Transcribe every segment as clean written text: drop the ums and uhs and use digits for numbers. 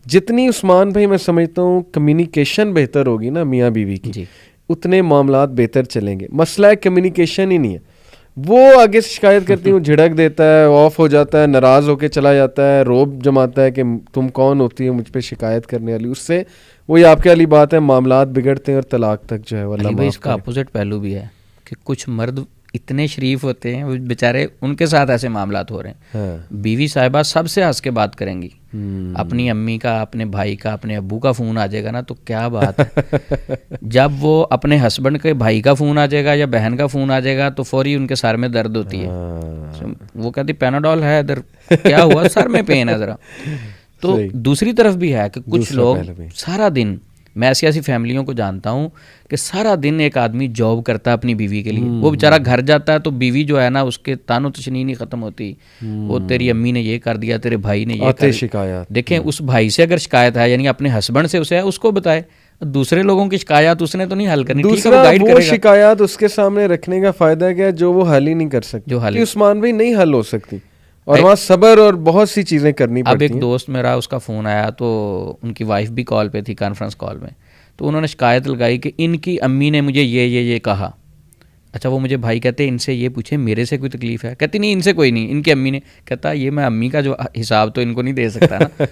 جتنی عثمان بھائی میں سمجھتا ہوں کمیونیکیشن بہتر ہوگی نا میاں بیوی کی, جی اتنے معاملات بہتر چلیں گے. مسئلہ ہے کمیونیکیشن ہی نہیں ہے. وہ آگے سے شکایت کرتی ہوں, جھڑک دیتا ہے, آف ہو جاتا ہے, ناراض ہو کے چلا جاتا ہے, روب جماتا ہے کہ تم کون ہوتی ہے مجھ پہ شکایت کرنے والی. اس سے وہی آپ کے والی بات ہے, معاملات بگڑتے ہیں اور طلاق تک جو ہے وہ اللہ علی بھائی معاف اس کا کرے. اپوزٹ پہلو بھی ہے کہ کچھ مرد اتنے شریف ہوتے ہیں, وہ بیچارے ان کے ساتھ ایسے معاملات ہو رہے ہیں. ہاں بیوی صاحبہ سب سے ہنس کے بات کریں گی, اپنی امی کا, اپنے بھائی کا, اپنے ابو کا فون آ جائے گا نا تو کیا بات ہے. جب وہ اپنے ہسبینڈ کے بھائی کا فون آ جائے گا یا بہن کا فون آ جائے گا تو فوری ان کے سر میں درد ہوتی ہے. وہ کہتی پیناڈول ہے ادھر, کیا ہوا, سر میں پین ہے ذرا. تو دوسری طرف بھی ہے کہ کچھ لوگ سارا دن, میں ایسی فیملیوں کو جانتا ہوں کہ سارا دن ایک آدمی جاب کرتا ہے اپنی بیوی کے لیے, وہ بیچارہ گھر جاتا ہے تو بیوی جو ہے نا اس کے تان و تشنی نہیں ختم ہوتی. وہ تیری امی نے یہ کر دیا, تیرے بھائی نے یہ کر دیا. دیکھیں اس بھائی سے اگر شکایت ہے, یعنی اپنے ہسبینڈ سے اسے ہے, اس کو بتائے. دوسرے لوگوں کی شکایات اس نے تو نہیں حل کرنی. دوسرا وہ شکایات اس کے سامنے رکھنے کا فائدہ کیا جو وہ حل ہی نہیں کر سکتی, جو حل عثمان بھی نہیں حل ہو سکتی, اور وہاں صبر اور بہت سی چیزیں کرنی پڑتی ہیں. اب ایک دوست میرا, اس کا فون آیا تو ان کی وائف بھی کال پہ تھی, کانفرنس کال میں, تو انہوں نے شکایت لگائی کہ ان کی امی نے مجھے یہ کہا. اچھا وہ مجھے بھائی کہتے ہیں ان سے یہ پوچھیں میرے سے کوئی تکلیف ہے؟ کہتی نہیں ان سے کوئی نہیں, ان کی امی نے. کہتا یہ میں امی کا جو حساب تو ان کو نہیں دے سکتا نا.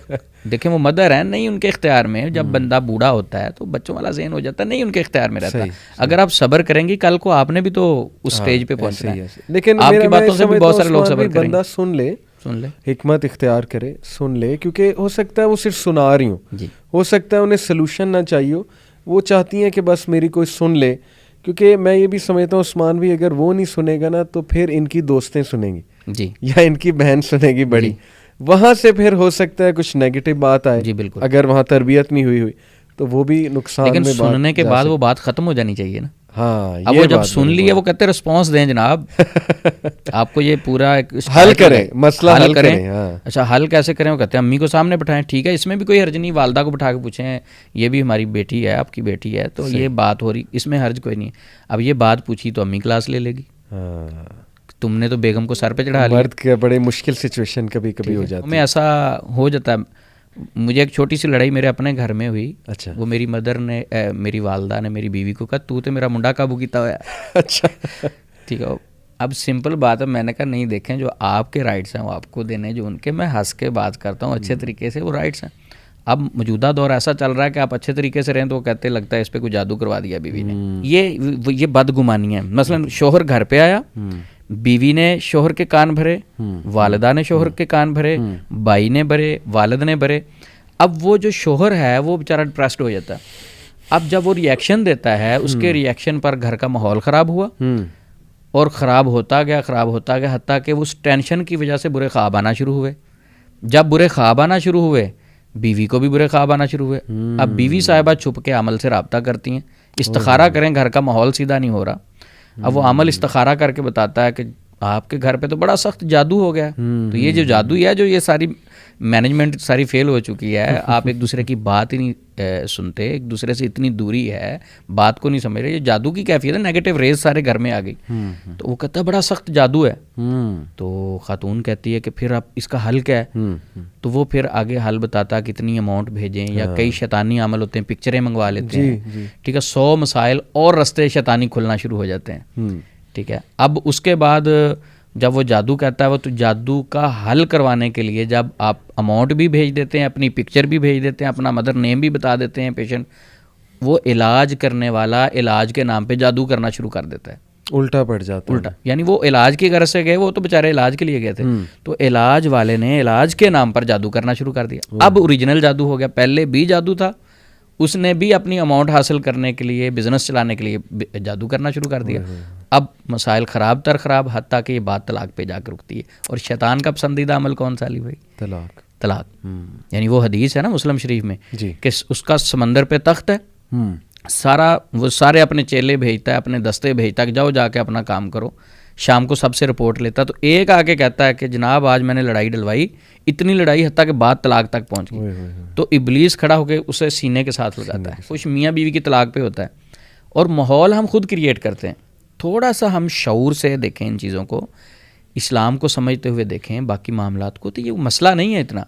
دیکھیں وہ مدر ہیں, نہیں ان کے اختیار میں. جب بندہ بوڑھا ہوتا ہے تو بچوں والا ذہن ہو جاتا ہے, نہیں ان کے اختیار میں رہتا. اگر آپ صبر کریں گی, کل کو آپ نے بھی تو اس سٹیج پہ پہنچنا ہے. لیکن آپ کی باتوں سے بھی بہت سارے لوگ صبر کریں گے. بندہ سن لے, حکمت اختیار کرے, سن لے, کیونکہ ہو سکتا ہے وہ صرف سنا رہی ہوں, ہو سکتا ہے انہیں سلوشن نہ چاہیے ہو, وہ چاہتی ہیں کہ بس میری کوئی سن لے. کیونکہ میں یہ بھی سمجھتا ہوں عثمان بھی اگر وہ نہیں سنے گا نا تو پھر ان کی دوستیں سنیں گی جی, یا ان کی بہن سنے گی بڑی, وہاں سے پھر ہو سکتا ہے کچھ نیگیٹو بات آئے. جی بالکل, اگر وہاں تربیت نہیں ہوئی تو وہ بھی نقصان میں. لیکن سننے کے بعد وہ بات ختم ہو جانی چاہیے نا. ہاں اب وہ جب سن لی ہے, وہ کہتے رسپانس دیں جناب, آپ کو یہ پورا حل کریں, مسئلہ حل کریں. اچھا حل کیسے کریں؟ وہ کہتے ہیں امی کو سامنے بٹھائیں. ٹھیک ہے, اس میں بھی کوئی حرج نہیں, والدہ کو بٹھا کے پوچھیں یہ بھی ہماری بیٹی ہے, آپ کی بیٹی ہے, تو یہ بات ہو رہی, اس میں حرج کوئی نہیں ہے. اب یہ بات پوچھی تو امی کلاس لے لے گی, تم نے تو بیگم کو سر پہ چڑھا لیا. مرد کا بڑے مشکل سچویشن کبھی کبھی ہو جاتی ہے. میں ایسا ہو جاتا ہے. مجھے ایک چھوٹی سی لڑائی میرے اپنے گھر میں ہوئی. اچھا, وہ میری مدر نے, میری والدہ نے میری بیوی کو کہا تو تے میرا منڈا قابو کیتا ہوا ہے. اچھا ٹھیک ہے, اب سمپل بات ہے, میں نے کہا نہیں دیکھیں جو آپ کے رائٹس ہیں وہ آپ کو دینے, جو ان کے, میں ہنس کے بات کرتا ہوں اچھے طریقے سے, وہ رائٹس ہیں. اب موجودہ دور ایسا چل رہا ہے کہ آپ اچھے طریقے سے رہیں تو وہ کہتے لگتا ہے اس پہ کوئی جادو کروا دیا بیوی نے. یہ بدگمانی ہے. مثلا شوہر گھر پہ آیا, بیوی نے شوہر کے کان بھرے, والدہ نے شوہر کے کان بھرے, بھائی نے بھرے, والد نے بھرے. اب وہ جو شوہر ہے وہ بیچارہ ڈپریسڈ ہو جاتا ہے. اب جب وہ ریئیکشن دیتا ہے, اس کے ریئیکشن پر گھر کا ماحول خراب ہوا, اور خراب ہوتا گیا, حتیٰ کہ اس ٹینشن کی وجہ سے برے خواب آنا شروع ہوئے. جب برے خواب آنا شروع ہوئے, بیوی کو بھی برے خواب آنا شروع ہوئے. اب بیوی صاحبہ چھپ کے عمل سے رابطہ کرتی ہیں, استخارہ کریں, گھر کا ماحول سیدھا نہیں ہو رہا. اب وہ عمل استخارہ کر کے بتاتا ہے کہ آپ کے گھر پہ تو بڑا سخت جادو ہو گیا. تو یہ جو جادو ہے, جو یہ ساری مینجمنٹ ساری فیل ہو چکی ہے, آپ ایک دوسرے کی بات ہی نہیں سنتے, ایک دوسرے سے اتنی دوری ہے, بات کو نہیں سمجھ رہے, یہ جادو کی کیفیت ہے, نیگیٹو ریز سارے گھر میں آ گئی. تو وہ کہتا ہے بڑا سخت جادو ہے. تو خاتون کہتی ہے کہ پھر آپ اس کا حل کیا ہے؟ تو وہ پھر آگے حل بتاتا ہے کتنی اماؤنٹ بھیجیں, یا کئی شیطانی عمل ہوتے ہیں, پکچریں منگوا لیتے ہیں. ٹھیک ہے, 100 مسائل اور رستے شیطانی کھلنا شروع ہو جاتے ہیں. ٹھیک ہے, اب اس کے بعد جب وہ جادو کہتا ہے, وہ تو جادو کا حل کروانے کے لیے جب آپ اماؤنٹ بھی بھیج دیتے ہیں, اپنی پکچر بھی بھیج دیتے ہیں, اپنا مدر نیم بھی بتا دیتے ہیں پیشنٹ, وہ علاج کرنے والا علاج کے نام پہ جادو کرنا شروع کر دیتا ہے. الٹا پڑ جاتا ہے. الٹا یعنی وہ علاج کی غرض سے گئے, وہ تو بیچارے علاج کے لیے گئے تھے, تو علاج والے نے علاج کے نام پر جادو کرنا شروع کر دیا. اب اوریجنل جادو ہو گیا, پہلے بھی جادو تھا, اس نے بھی اپنی اماؤنٹ حاصل کرنے کے لیے, بزنس چلانے کے لیے جادو کرنا شروع کر دیا. اب مسائل خراب تر خراب, حتیٰ کہ یہ بات طلاق پہ جا کے رکتی ہے. اور شیطان کا پسندیدہ عمل کون سا علی بھائی؟ طلاق. یعنی وہ حدیث ہے نا مسلم شریف میں کہ اس کا سمندر پہ تخت ہے, وہ سارے اپنے چیلے بھیجتا ہے, اپنے دستے بھیجتا ہے کہ جاؤ جا کے اپنا کام کرو. شام کو سب سے رپورٹ لیتا, تو ایک آ کے کہتا ہے کہ جناب آج میں نے لڑائی ڈلوائی, اتنی لڑائی حتیٰ کہ بات طلاق تک پہنچ گئی. تو ابلیس کھڑا ہو کے اسے سینے کے ساتھ لگاتا ہے. کچھ میاں بیوی کی طلاق پہ ہوتا ہے, اور ماحول ہم خود کریٹ کرتے ہیں. تھوڑا سا ہم شعور سے دیکھیں ان چیزوں کو, اسلام کو سمجھتے ہوئے دیکھیں باقی معاملات کو, تو یہ مسئلہ نہیں ہے اتنا.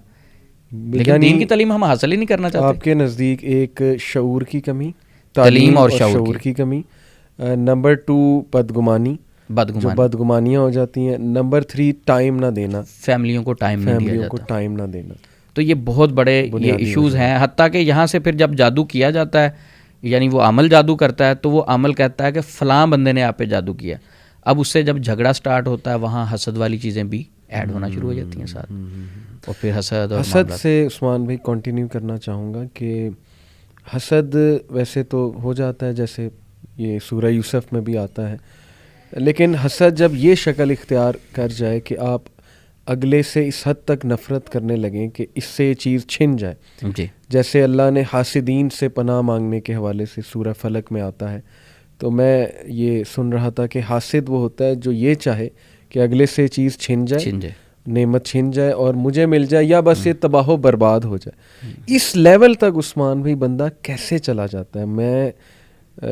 لیکن دین کی تعلیم ہم حاصل ہی نہیں کرنا چاہتے. آپ کے نزدیک ایک شعور کی کمی, تعلیم اور شعور کی کمی. نمبر 2 بدگمانی, جو بدگمانیاں ہو جاتی ہیں. نمبر 3 ٹائم نہ دینا, فیملیوں کو ٹائم ٹائم نہ دینا. تو یہ بہت بڑے یہ ایشوز ہیں. حتیٰ کہ یہاں سے پھر جب جادو کیا جاتا ہے, یعنی وہ عمل جادو کرتا ہے, تو وہ عمل کہتا ہے کہ فلاں بندے نے آپ پہ جادو کیا. اب اس سے جب جھگڑا سٹارٹ ہوتا ہے, وہاں حسد والی چیزیں بھی ایڈ ہونا شروع ہو جاتی ہیں ساتھ. اور پھر حسد سے عثمان بھائی کنٹینیو کرنا چاہوں گا کہ حسد ویسے تو ہو جاتا ہے جیسے یہ سورہ یوسف میں بھی آتا ہے, لیکن حسد جب یہ شکل اختیار کر جائے کہ آپ اگلے سے اس حد تک نفرت کرنے لگیں کہ اس سے یہ چیز چھن جائے, جی جیسے اللہ نے حاسدین سے پناہ مانگنے کے حوالے سے سورہ فلق میں آتا ہے. تو میں یہ سن رہا تھا کہ حاسد وہ ہوتا ہے جو یہ چاہے کہ اگلے سے چیز چھن جائے, نعمت چھن جائے اور مجھے مل جائے, یا بس یہ تباہ و برباد ہو جائے. اس لیول تک عثمان بھائی بندہ کیسے چلا جاتا ہے؟ میں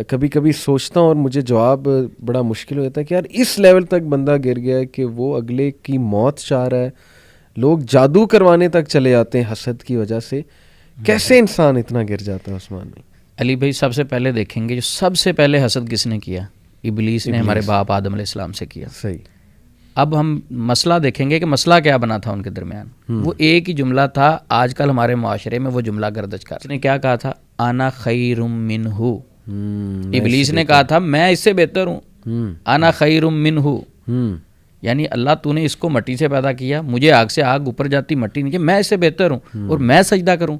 کبھی کبھی سوچتا ہوں اور مجھے جواب بڑا مشکل ہو جاتا ہے کہ یار اس لیول تک بندہ گر گیا ہے کہ وہ اگلے کی موت چاہ رہا ہے. لوگ جادو کروانے تک چلے جاتے ہیں حسد کی وجہ سے. کیسے انسان اتنا گر جاتا ہے عثمان بھائی؟ علی بھائی سب سے پہلے دیکھیں گے جو سب سے پہلے حسد کس نے کیا؟ ابلیس نے ہمارے باپ آدم علیہ السلام سے کیا. صحیح. اب ہم مسئلہ دیکھیں گے کہ مسئلہ کیا بنا تھا ان کے درمیان. وہ ایک ہی جملہ تھا. آج کل ہمارے معاشرے میں وہ جملہ گردش کر, اس نے کیا کہا تھا؟ انا خیر منہ. ابلیس نے کہا تھا میں اس سے بہتر ہوں. انا خیر منہ, یعنی اللہ تو نے اس کو مٹی سے پیدا کیا, مجھے آگ سے آگ اوپر جاتی مٹی نیچے, میں اس سے بہتر ہوں اور میں سجدہ کروں.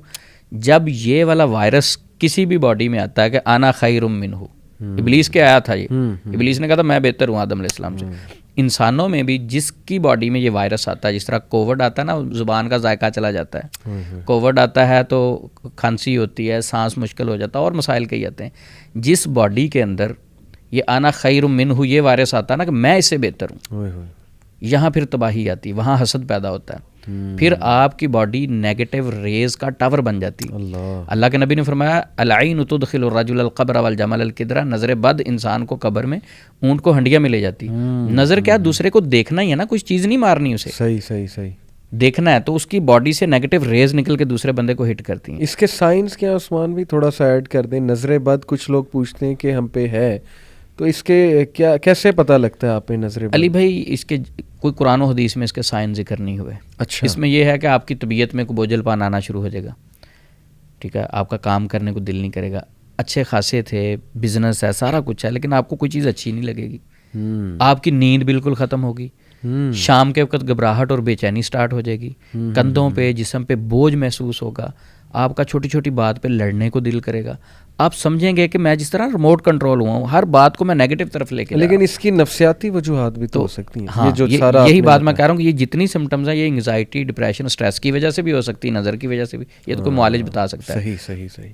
جب یہ والا وائرس کسی بھی باڈی میں آتا ہے کہ انا خیر منہ, ابلیس کے آیا تھا, یہ ابلیس نے کہا تھا میں بہتر ہوں آدم علیہ السلام سے. انسانوں میں بھی جس کی باڈی میں یہ وائرس آتا ہے, جس طرح کووڈ آتا ہے نا, زبان کا ذائقہ چلا جاتا ہے, کووڈ آتا ہے تو کھانسی ہوتی ہے, سانس مشکل ہو جاتا ہے اور مسائل کئی آتے ہیں. جس باڈی کے اندر یہ انا خیر منہ یہ وائرس آتا ہے نا کہ میں اس سے بہتر ہوں, یہاں پھر تباہی آتی, وہاں حسد پیدا ہوتا ہے. پھر آپ کی باڈی نیگیٹو ریز کا ٹاور بن جاتی. اللہ کے نبی نے فرمایا العین تدخل الرجل القبر والجمل القدرہ, نظر بد انسان کو قبر میں, اونٹ کو ہنڈیا میں لے جاتی. نظر کیا دوسرے کو دیکھنا ہی ہے نا, کچھ چیز نہیں مارنی اسے, صحیح دیکھنا ہے. تو اس کی باڈی سے نیگیٹو ریز نکل کے دوسرے بندے کو ہٹ کرتی ہیں. اس کے سائنس کیا عثمان بھی تھوڑا سا ایڈ کر دیں. نظر بد کچھ لوگ پوچھتے ہیں کہ ہم پہ ہے, تو اس کے کیا کیسے پتہ لگتا ہے آپ پہ نظر بد؟ علی بھائی اس کے کوئی قرآن و حدیث میں اس کے سائن ذکر نہیں ہوئے. اچھا. اس میں یہ ہے کہ آپ کی طبیعت میں کوئی بوجھل پان آنا شروع ہو جائے گا, ٹھیک ہے, آپ کا کام کرنے کو دل نہیں کرے گا. اچھے خاصے تھے, بزنس ہے, سارا کچھ ہے, لیکن آپ کو کوئی چیز اچھی نہیں لگے گی. آپ کی نیند بالکل ختم ہوگی. شام کے وقت گھبراہٹ اور بے چینی سٹارٹ ہو جائے گی. کندھوں پہ جسم پہ بوجھ محسوس ہوگا. آپ کا چھوٹی چھوٹی بات پہ لڑنے کو دل کرے گا. آپ سمجھیں گے کہ میں جس طرح ریموٹ کنٹرول ہوا ہوں, ہر بات کو میں نیگیٹو طرف لے کے, لیکن اس کی نفسیاتی وجوہات بھی تو ہو سکتی ہیں. ہاں, یہی بات میں کہہ رہا ہوں کہ یہ جتنی سمٹمز ہیں یہ انگزائٹی, ڈپریشن, اسٹریس کی وجہ سے بھی ہو سکتی ہے, نظر کی وجہ سے بھی. یہ تو کوئی معالج بتا سکتا ہے. صحیح.